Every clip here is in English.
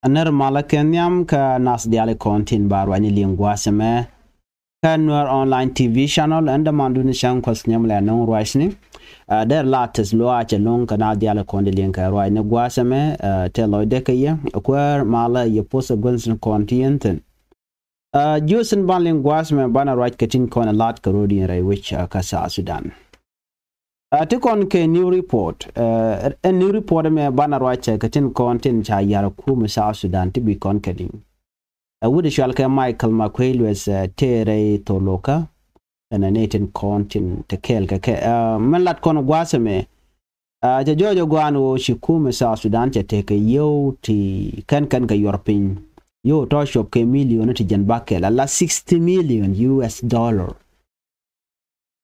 Aner malakenyam ka nas diale kontin barwani lingwa seme ka nuar online TV channel anda manduni shang kwasnyam la non roisni der lattes lo ache long kana diale konde linka roi ne gwa seme te lo de kaye kwar mala ye posa gunsin kontinten jusen ban lingwa seme bana right katin kon a lot karodi rai which ka sa Sudan tikon ke new report a new report me bana roache katin content cha yara ku South Sudan to be conceding would shall ke Michael McQuail was tere toloka and a natin content te kel ke man lat kon gwaseme ja jojo gwano shiku South Sudan cha take yo ti kan ka European yo to shop ke million ti jan bakel la 60 million US dollar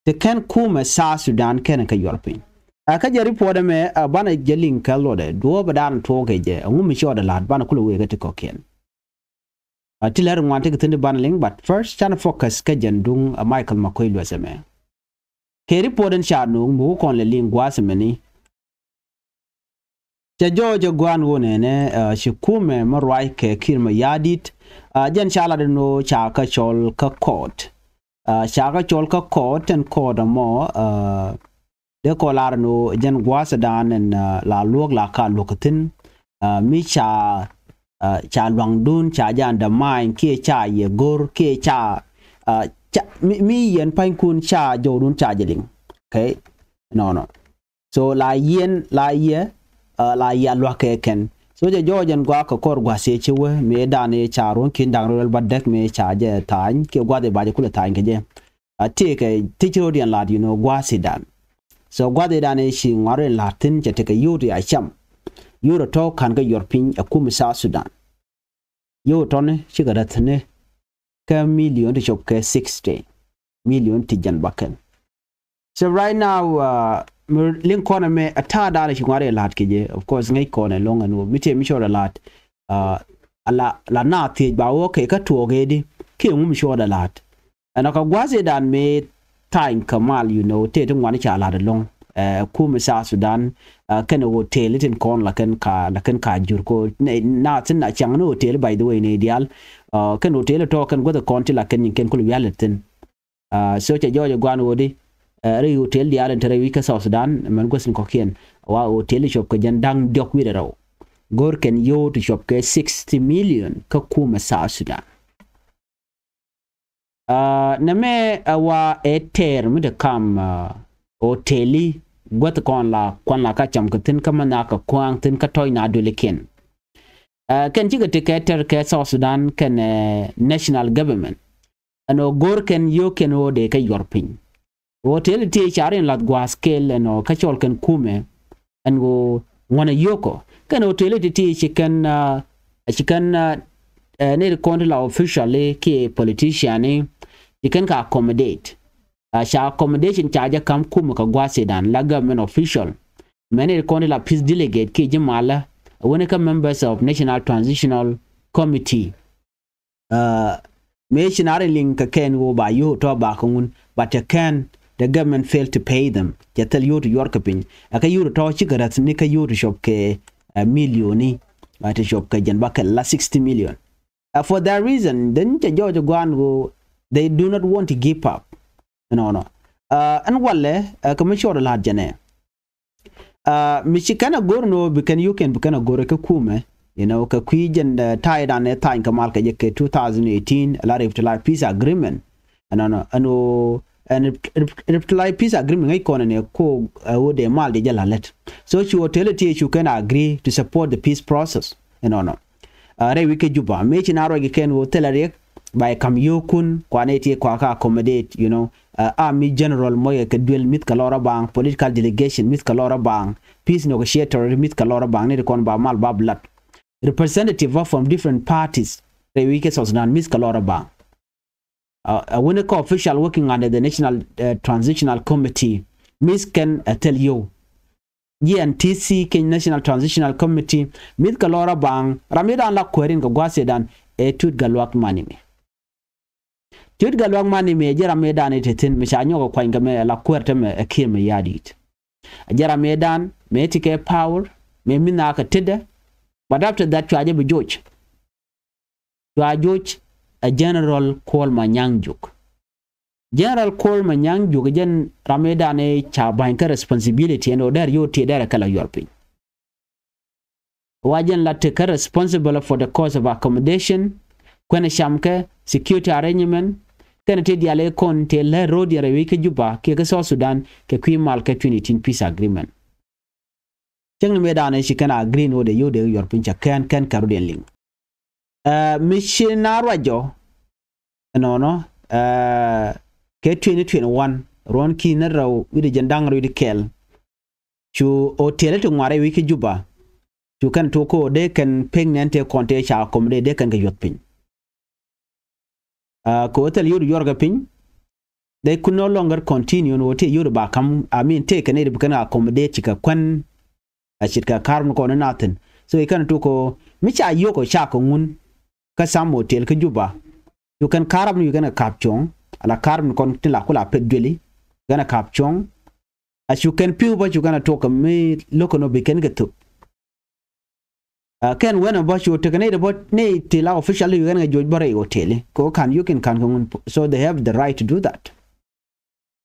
the can kuma South Sudan can ka European aka je report me bana jelin kalode do badan to je ngum show the lad bana kulu we ga ko ken atilar ngwante gtende banling but first chana focus ka jandung Michael McQuail waseme ke report en chanu mu kon le lingwa semeni ja jojo gwan wone ne shikume marwai ke kirma yadit jan chala de no cha ka chol ka court shaga chol ka court and court mo de kolar no jan gwasa dan en la log la ka lokatin mi cha luang dun cha jan da main ke cha ye gor ke cha mi yen pain kun cha jorun cha jeling okay no so la yen la ye la ya lo ke ken so je jojen gwa ko kor gwa se chiwe me dane charon kin dang rol badek me chaje tan ke gwa de baje kula tan ke je take tichiro dian lad you know gwa sidan so gwa de dane shi ngare latin je take yuri a cham yuro to kan ga European akum South Sudan yo tone shi ga datne ka million de shop ke 60 million tijan baken so right now link corner me ata dala shi ngare lat keje of course ngai corner long and mite mi shora lat la na ti ba wo ke ka to gedi ke mu mi shora lat ana ka gwaze dan me time kamal you know te tun wani cha lat long ku mi South Sudan kan hotel tin kon la kan ka jur ko na tin na chang no hotel by the way ne dial kan hotel to kan go the konti la kan ken kul yalatin so che jojo gwan wodi re hotel dia len tere wika South Sudan man gosin ko kien wa hotel shop ko jandang dok wi raw gor ken yo to shop ke 60 million ka kuma South Sudan na me wa eter mi de kam hoteli got kon la ka cham kutin kama na ka kwang tin ka toy na dole ken ken jiga tiketer ke South Sudan ken national government ano gor ken yo ken o de ka European hotel ti charin lat gwaskel no kachol kan kume ango wana yoko kan hotel ti chicken ne kontra officially ke politician ne chicken ka accommodate sha accommodation charge kam kuma ka gwase dan la government official many kontra peace delegate ke jimala when ka members of National Transitional Committee me shinare link ken wo ba yo to ba kun but can the government failed to pay them. They tell you to York pin. Aka you to touch cigarettes, nika you to shop ke a million, to shop ke janbaka la 60 million. For that reason, then George Guan they do not want to give up. No. And wale, commission la jane. Michikana gorno bekan you can become a goreka kume. You know, ka kwijan tied on a time kamalka yeke 2018 a lot of life peace agreement. And if like peace agreement I con ne ko de mal de jala let so she will tell it you can agree to support the peace process no re wike juba me chinaro ge ken wo telare by kam yokun kwaneti kwa ka accommodate you know army general moye ke duel mit kalora bang political delegation mit kalora bang peace negotiator mit kalora bang ne kon ba mal bablat representative from different parties re wike so nan mit kalora bang when a co-official working under the National Transitional Committee, Miss can tell you, GNTC, National Transitional Committee, Miss Kalora Bang, Ramidan la Querin Gwasedan, a tut galwak manime. Tut galwak manime, Jeramedan etin, Mishanyo Quangame la Quertem a kilme yadit. Jeramedan, Metike power, Meminaka Tidde, But after that, Chwaje be George. George, a general called Manyangjuk. General called Manyangjuk, Jen Ramedane Chabanka responsibility and order you to their color European. Wajen la take responsible for the cost of accommodation, Kwene Shamke, security arrangement, Kene te diale kon te le road ya wiki juba ke South Sudan ke kwi mal ke Trinity peace agreement. Cheng medane shi kana agree no de yo de European cha kan karuden link. Missionary jo no ke 2021 ron ki na raw wi jandang ro de kel chu hotel to ngare wiki juba chu kan to ko de kan peng nante konte cha accommodate de kan ga yot pin. Ko hotel yoru yorga pin, they could no longer continue no te yoru ba kam take an aid can accommodate chika kwan a chika karm ko natin. So you can to ko micha yoko chako ngun ka sam hotel ka juba. You can karam you gonna capchong ala karm kon tila kula pedweli gonna capchong as you can pew but you gonna talk a me look no be can get to. Ken when about you take about ne till officially you gonna judge bare hotel ko can you can so they have the right to do that.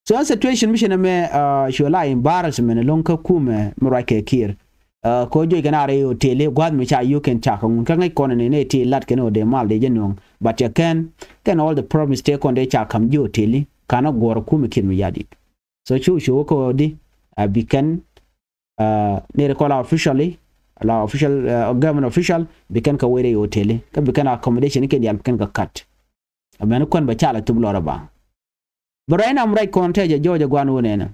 So a situation mission me shola embarrassment long ka kume murake kir ko jo gana re hotel gwad me cha you can cha kan kon ne ti lat ken de mal de jenong but you can all the promise take on de cha kam jo hotel kana gor kume kin mi yadi. So chu ko di beacon ne rekola officially la official government official bikan ka were hotel ka bikan accommodation ke dial bikan ka cut amen kon ba chala tublora ba baraina amrai konte joja gwanu nena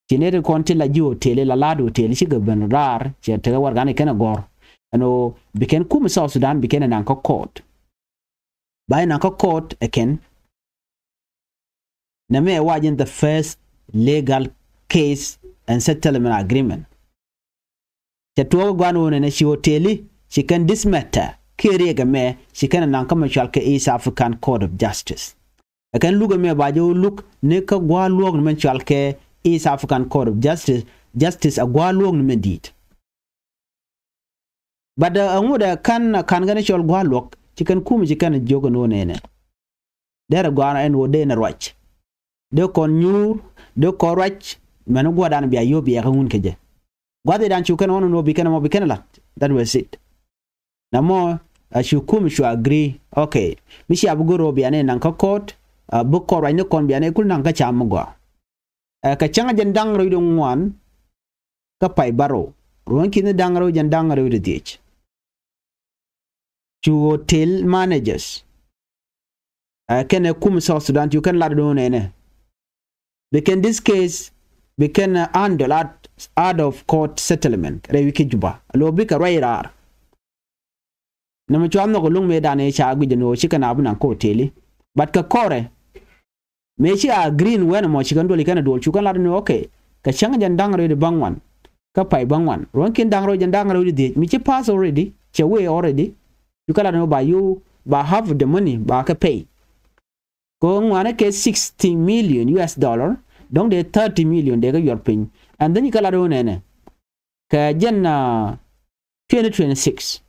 tinere konte la ji hotel la lado hotel shi gaban rar che te wargane kana gor ano bikan kum South Sudan bikan nan ka court by nan ka court again na me wajin the first legal case and settlement agreement. Tatuwa gwanu ne shi hoteli she can this matter kiriga me she can nan kama shalka East African Court of Justice akan luga me bajo look ne ka gwa luog men shalka East African Court of Justice a gwa luog me dit but amuda kan gane shol gwa luog she can kum she can jogo no ne dera gwana en wode na rwach de kon nyur de ko rwach men gwa dan biya yobi ya ngun keje Gwade dan chukan ono no bikana mo bikana la. That was it. Namo shukum shu agree. Okay. Mishi abugoro biane nan ka court. Bukko ra ne kon biane kul nan ka chamugwa. Ka changa jandang ro dong wan ka pai baro. Ron kin dang ro jandang ro de dich. Chu hotel managers. Can kum South Sudan you can la do ne. Because this case we can handle out of court settlement rewiki juba lo bika rairar na mo cham no ko lung me dane cha gwi no chika na buna ko teli but ka kore me chi green when mo chika ndoli kana dol chukan la no okay ka changa jandang ro de bangwan ka pai bangwan ron kin dang ro jandang ro de mi chi pass already che we already you kala no ba you ba have the money ba ka pay ko ngwana ke 60 million US dollar donc de 30 million de ga European and then you kala do nene ka janna 2026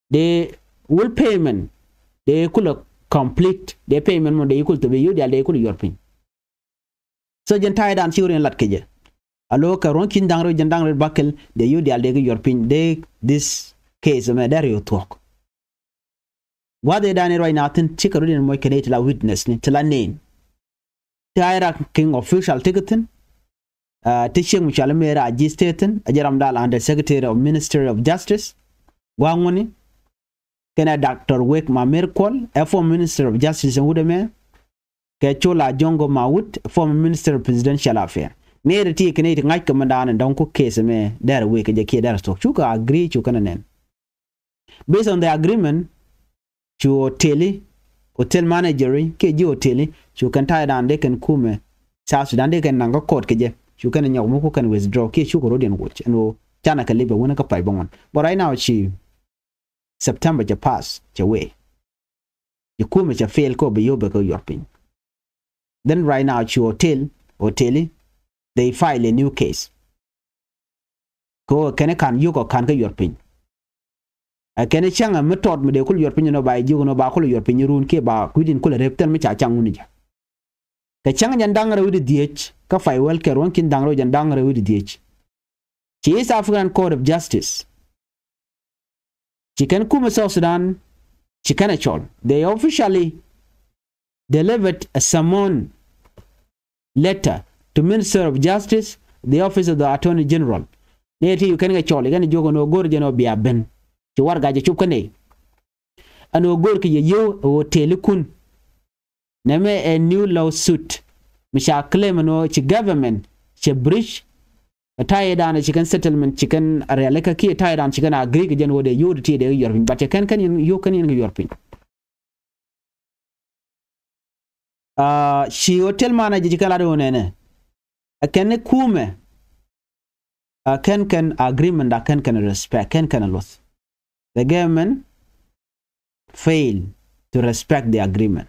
the will payment they could complete the payment mo they equal to be you they could European so jan tay dan chiwren lat keje alo ka ron kin dangro jandang red bakel de you they European they this case me there you talk what they done right now tin chikaru den mo kene la witness ni tla name Taira king official ticketing teaching Michelle Mera Ajistaten, Ajaram Dal under Secretary of Ministry of Justice, Wangwani, Kena Dr. Wake Mamirkwal, a former Minister of Justice and Woodame, Kechola Jongo Mawut, former Minister of Presidential Affairs. Near the tea Canadian Night Commandant and Donko case me there week a kid there stock. Chuka agree Chukanen. Based on the agreement, Chu hotel manager, KG hotel, Chukan tie down they can kume, South Sudan they can nanga court keje. You can and can withdraw ke shuko rodian watch and chana ka liba wona ka pai bongon but right now she September ja pass ja way you come ja fail ko be yobe ko European then right now she hotel they file a new case ko kan you ko kan ka European kene changa metod me de kul yor pin no ba jigo no ba kul yor pin run ke ba kuidin kul repten me cha changu ni ja ka changa jan dangare wudi diech ka fai wel ker won kin dangro jan dangare wudi diech ci East African Court of Justice chicken kuma South Sudan chicken chol they officially delivered a summon letter to Minister of Justice, the Office of the Attorney General. Neti you can get chol gan jogo no gor jeno bia ben ci war gaje chup kane ano gor ki yo o telikun name a new lawsuit misha claim no ci government ci breach a tie down chicken settlement chicken realeka ki tie down chicken agree ki jeno de yo de de yor but kan yo kan yor pin she hotel manager jikala do nene ken kume can agreement that can respect can loss the government fail to respect the agreement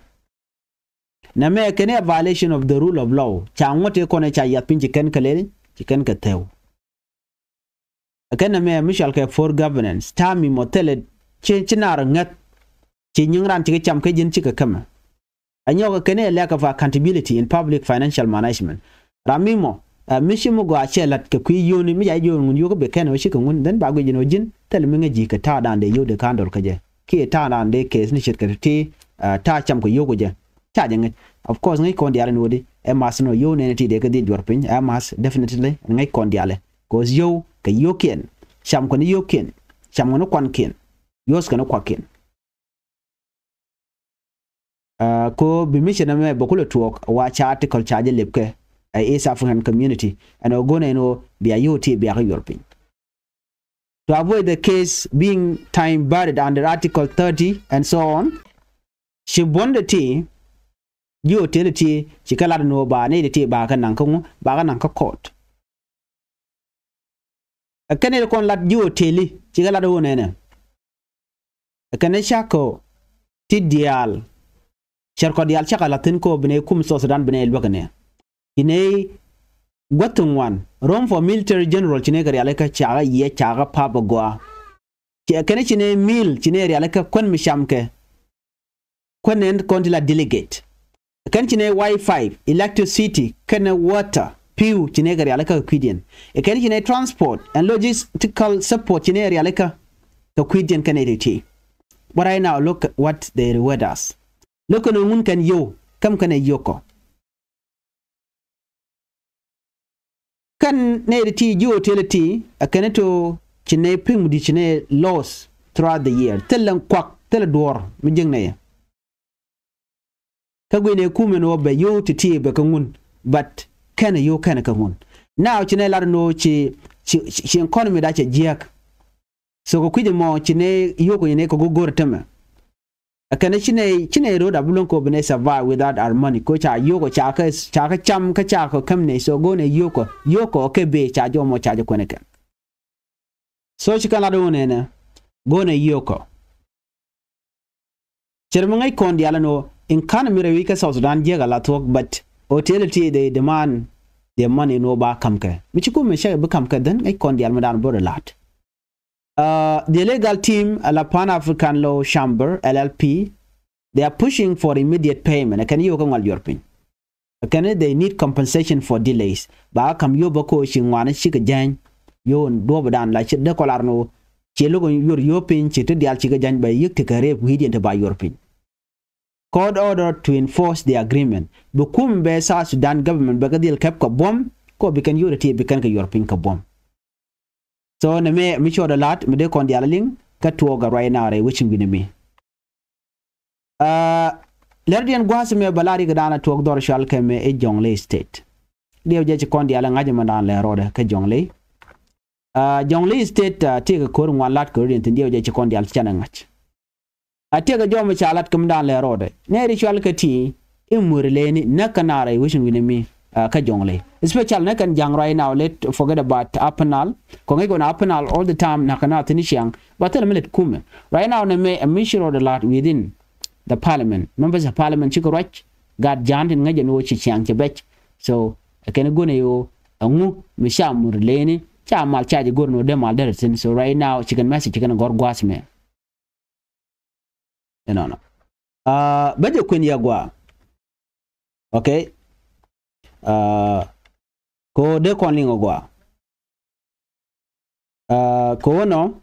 na me ken a violation of the rule of law cha ngote ko ne cha yat pin chicken kale chicken ka tew ken me michal ke for governance tami motele chinar ngat chi nyingran chi cham ke jin chi ka kama anyo ken a lack of accountability in public financial management ramimo mishimu go achelat ke kwi yoni mi ya yon yo ko be ken o shi kun den ba go jino jin tel mi ngaji ka ta dan de yo de kandor ka je ki ta dan de ke ni shit ka ti ta cham ko yo go je ta je of course ngai kon diale no di e mas no yo ne ti de ka di jor pin e mas definitely ngai kon diale cause yo ka yo ken cham ko ni yo ken cham no kon ken yos ka no kwa ken ko bi mission na me bokulo tuok wa cha article charge lepke East African community and ogone no be a UT be a European. To avoid the case being time barred under Article 30 and so on, she won the tea, utility, she cannot know by any tea back and uncle court. A Canada con lat utility, she got own ene. A Caneshako Tidial, Sharkodial Chakalatinko bene cum Sudan bene Logane. Ine gwatun wan Rome for military general chine gari alaka chaga ye chaga papa goa kene chine mil chine gari alaka kon mishamke kon end kontila delegate kan chine wifi electricity kene water pew chine gari alaka kwidian kene chine transport and logistical support chine gari alaka kwidian kene but right now look at what they reward us look on mun kan yo kam kane yoko kan ne ti utility akaneto chine ping di chine loss throughout the year telan kwak tel dor mi jengne ka gwene kume no be yo ti be kangun but kana yo kana kangun now chine lar no chi economy da che jiak so ko kwide mo chine yo ko ne ko gogor tema akane chine ro da bulon ko bene survive without our money ko cha yoko cha ka cham ka cha ko kamne so go ne yoko ke be cha jo mo cha ko ne ke so chi kana do ne na go ne yoko chermangai kon diala no in kana mire wi ka South Sudan je gala talk but utility they demand their money no ba kam ke mi chi ko me sha be kam ke den ai kon diala madan bo lot. The legal team, La Pan African Law Chamber, LLP, they are pushing for immediate payment. Can you go European? Can they need compensation for delays? Ba kam yo bako shingwana chika jan yo do badan la chi de kolarno chi logo European chi to dial chika jan ba yik te kare widi into ba European. Court order to enforce the agreement. Bukum be South Sudan government ba kadil kep ko bom ko bikan unity bikan ka European ka bom. So na me sure the lot me de kon diala ling ka tuoga right now re wishing with me lerdian gwase me balari ga dana tuog dor shal ke me e Jonglei state dio je kon diala ngaje mandan le rode ka Jonglei Jonglei state te ga kor ngwan lat ko rin dio je kon dial chana ngach ate ga jom chalat kum dan le rode ne ri shal ka ti imurleni nakanare wishing with me ka Jonglei special na kan jang right now let forget about Apenal ko ngai go na Apenal all the time na kana tinishang but tell me let kume right now na me a mission of the lot within the parliament members of parliament chiko right got jant in ngai no chi chang chebech so can go ne yo angu mi shamur leni cha mal cha go no de mal dersin so right now chicken message chicken gor gwasme no baje kwen yagwa okay ko de kon lingo gwa ko no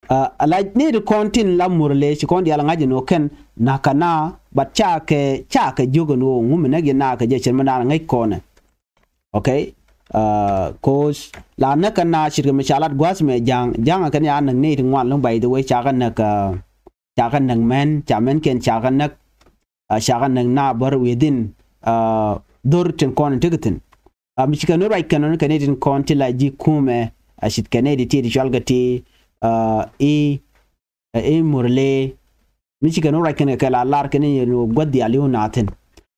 ala ni de kontin la murle ci kon yala ngaji no ken nakana bat chake jogo no ngumne gi na ka je chen mana ngai kone okay ko la nakana shirga me chalat gwas me jang kan ya nang ni ngwan long bai de we chaga nang men chamen ken chaga nak chaga nang na bar within dor ten kon tigatin mi chika no right kan Canadian konti la ji kume ashit Canadian ti shalgati e murle mi chika no right kan kala lar kan no gwadi aliu natin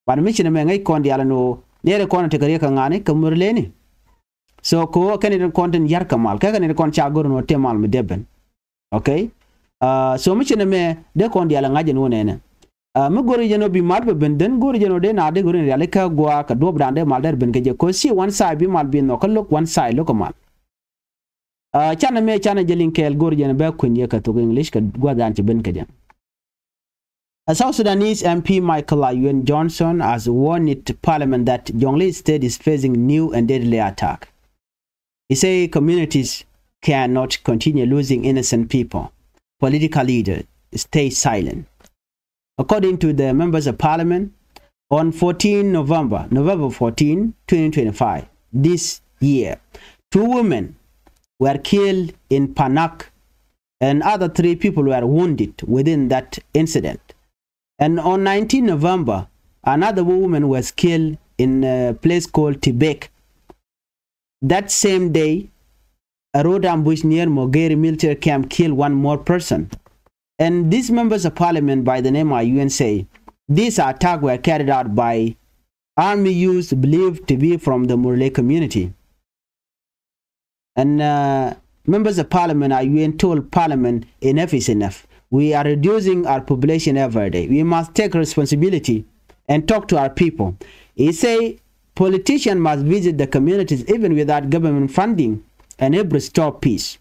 ban mi china me ngai kon diala no nere kon te kare kan ngane ka murle ni so ko Canadian content yar kamal ka Canadian kon chagor no temal mi deben okay so mi china me de kon diala ngaje no nene mi gori jeno bi mal be benden gori jeno de na de gori yale ka gwa ka do brande mal der ben ke je ko si one side bi mal bi no ka look one side look mal chana jelin kel gori jeno be kunye ka to English ka gwa dan ci ben ke je South Sudanese MP Michael Ayuen Johnson has warned it Parliament that Jonglei State is facing new and deadly attack. He said communities cannot continue losing innocent people. Political leaders stay silent. According to the members of parliament, on 14 November 14, 2025, this year, 2 women were killed in Panak and other 3 people were wounded within that incident. And on 19 November, another woman was killed in a place called Tibek. That same day, a road ambush near Mogeri military camp killed 1 more person. And these members of parliament by the name Ayuen say these attacks were carried out by army youths believed to be from the Murle community. And members of parliament Ayuen told parliament enough is enough. We are reducing our population every day. We must take responsibility and talk to our people. He say politicians must visit the communities even without government funding and help restore peace.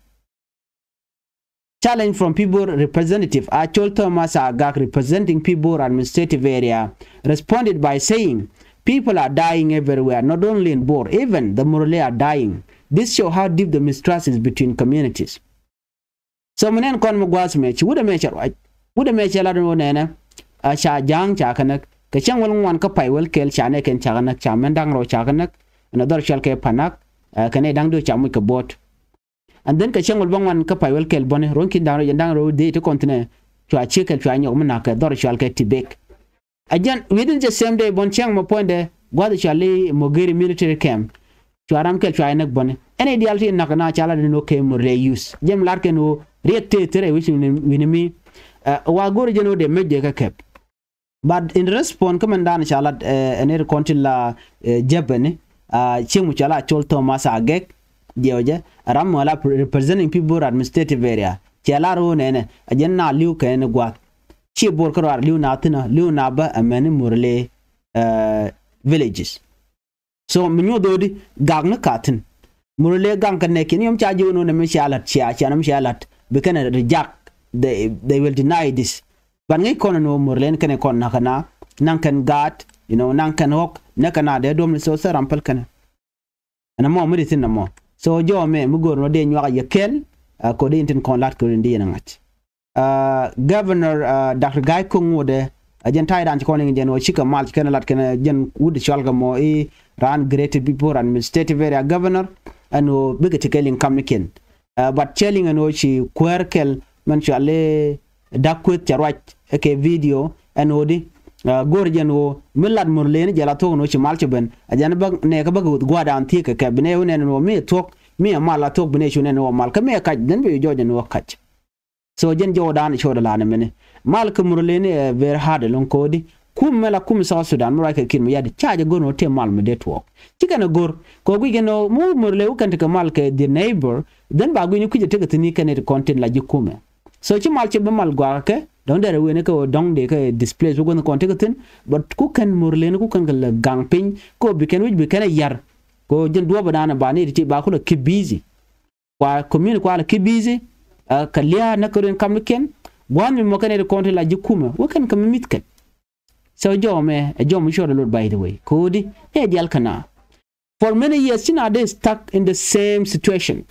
Challenge from Pibor representative Achol Thomas Agak representing Pibor administrative area responded by saying people are dying everywhere, not only in Bor, even the Murle are dying. This shows how deep the mistrust is between communities. So menen kon mugwas mech wuda mecha right wuda mecha la no nena a cha jang cha kanak ka chang wal wan ka pai wel kel cha ne ken cha kanak cha men dang ro cha kanak na dor shal ke panak ka ne dang do cha mu ka bot and then ka chang wal bang wan ka pai wel kel bone ron kin dang ro de to kontine cha che kel cha nyok na ka dor shal ke Tibek again within the same day bon chang mo ponde gwada chali Mogeri military camp charam kel cha nak bone ene dialti na kana chala no ke mo reuse jem lar ke no reacte tere which winimi wa gori jeno de medje ka kep but in response commandant chala ene kontin la jebene chemu chala chol Thomas Agek jeoje ram wala representing people administrative area chala ro nene ajenna liu ka ene gwa chi bor ko liu na tina liu na ba amene Murle villages so minyo dodi gagna katin Murle gang kan ne kin yom cha jono ne mishalat cha nam shalat we can reject they will deny this but ngai kono no Murle kan kon nakana nan kan gat you know nan kan hok nakana de dom so sa rampal kan ana mo muri tin mo so jo me mu gor no de nywa ya kel ko de tin kon lat ko ndi na ngat governor Dr. Guy Kungode ajen tayran ci kono ngen o chika mal ci kan lat kan jen wud chalga mo e ran great people administrative area governor ano bega tikelin kamniken but chelling ano chi kwerkel man chale dakwet charwach ke video ano di gorjen o milad Murle jala to no chi malche ben ajan bag ne ka bag gwada anti ke bene one no me tok me mala tok bene shune no mal ka me ka den be joje no kach so jen jodan shoda lana mene mal ka Murle ne ver hard lon kodi kum mela kum South Sudan mo ka kin yadi chaje gono te mal me network tikana gor ko gino mu Murle u kan te mal ke the neighbor then ba gini kuje te tini kan te content la jikume so chi mal che be mal gwa ke don dere we ne ko dong de ka display so gono content tin but ku kan Murle ne ku kan la gang pin ko bi kan wi kan yar ko jen do ba dana ba ne ti ba ko ki busy kwa community kwa ki busy ka liya na ko ren kam ken Gwan mi mokane de konti la jikume. Wakan kam mitken. So jome sure the Lord by the way. Kodi dial kana. For many years, they stuck in the same situation.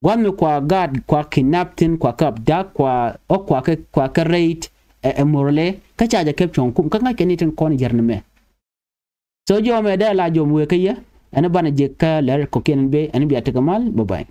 Gwan mi kwa God kwa kidnapping kwa kabdak kwa rate morale kachaja kepchon kum kanga kenitin kon jarneme. So jome da la jom wekaya ana bana jekka lar ko kenen be ani biya tagamal bye bye.